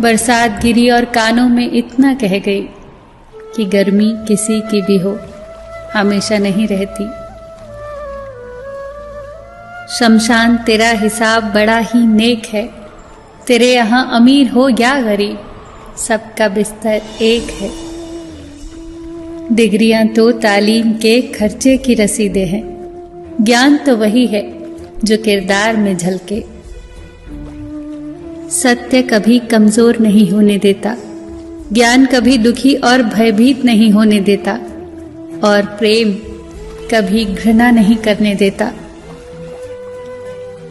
बरसात गिरी और कानों में इतना कह गई कि गर्मी किसी की भी हो, हमेशा नहीं रहती। शमशान तेरा हिसाब बड़ा ही नेक है, तेरे यहाँ अमीर हो या गरीब, सबका बिस्तर एक है। डिग्रियां तो तालीम के खर्चे की रसीदें हैं, ज्ञान तो वही है जो किरदार में झलके। सत्य कभी कमजोर नहीं होने देता, ज्ञान कभी दुखी और भयभीत नहीं होने देता, और प्रेम कभी घृणा नहीं करने देता।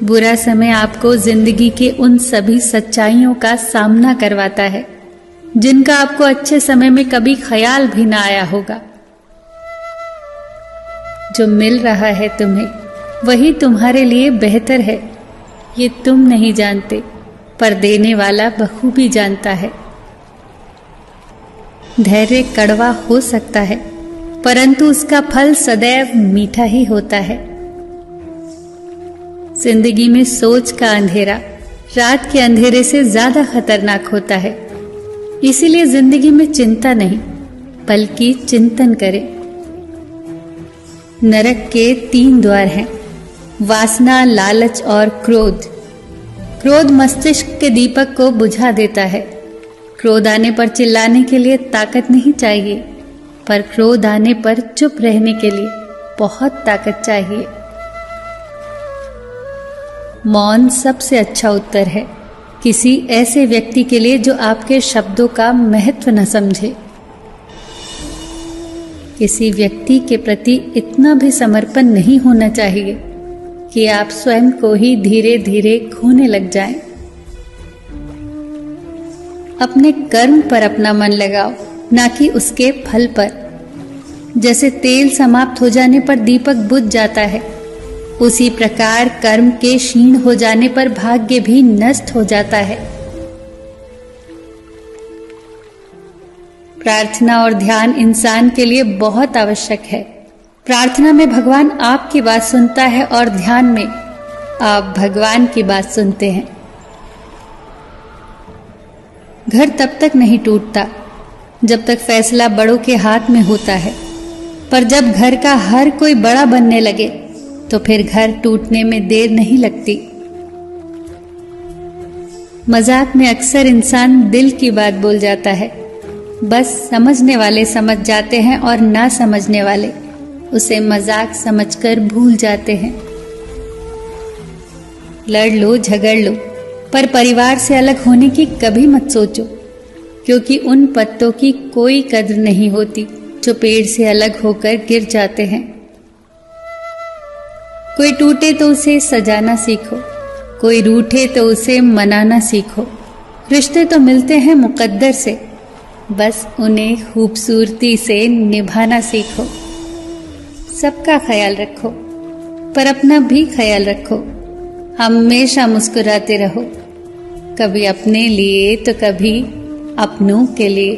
बुरा समय आपको जिंदगी के उन सभी सच्चाइयों का सामना करवाता है जिनका आपको अच्छे समय में कभी ख्याल भी ना आया होगा। जो मिल रहा है तुम्हें वही तुम्हारे लिए बेहतर है, ये तुम नहीं जानते, पर देने वाला बखूबी जानता है। धैर्य कड़वा हो सकता है, परंतु उसका फल सदैव मीठा ही होता है। जिंदगी में सोच का अंधेरा रात के अंधेरे से ज्यादा खतरनाक होता है, इसीलिए जिंदगी में चिंता नहीं बल्कि चिंतन करें। नरक के 3 द्वार हैं, वासना, लालच और क्रोध। क्रोध मस्तिष्क के दीपक को बुझा देता है। क्रोध आने पर चिल्लाने के लिए ताकत नहीं चाहिए, पर क्रोध आने पर चुप रहने के लिए बहुत ताकत चाहिए। मौन सबसे अच्छा उत्तर है किसी ऐसे व्यक्ति के लिए जो आपके शब्दों का महत्व न समझे। किसी व्यक्ति के प्रति इतना भी समर्पण नहीं होना चाहिए कि आप स्वयं को ही धीरे धीरे खोने लग जाएं। अपने कर्म पर अपना मन लगाओ, ना कि उसके फल पर। जैसे तेल समाप्त हो जाने पर दीपक बुझ जाता है, उसी प्रकार कर्म के क्षीण हो जाने पर भाग्य भी नष्ट हो जाता है। प्रार्थना और ध्यान इंसान के लिए बहुत आवश्यक है। प्रार्थना में भगवान आपकी बात सुनता है और ध्यान में आप भगवान की बात सुनते हैं। घर तब तक नहीं टूटता जब तक फैसला बड़ों के हाथ में होता है, पर जब घर का हर कोई बड़ा बनने लगे तो फिर घर टूटने में देर नहीं लगती। मजाक में अक्सर इंसान दिल की बात बोल जाता है, बस समझने वाले समझ जाते हैं और ना समझने वाले उसे मजाक समझकर भूल जाते हैं। लड़ लो, झगड़ लो, पर परिवार से अलग होने की कभी मत सोचो, क्योंकि उन पत्तों की कोई कद्र नहीं होती जो पेड़ से अलग होकर गिर जाते हैं। कोई टूटे तो उसे सजाना सीखो, कोई रूठे तो उसे मनाना सीखो। रिश्ते तो मिलते हैं मुकद्दर से, बस उन्हें खूबसूरती से निभाना सीखो। सबका ख्याल रखो, पर अपना भी ख्याल रखो। हमेशा मुस्कुराते रहो, कभी अपने लिए तो कभी अपनों के लिए।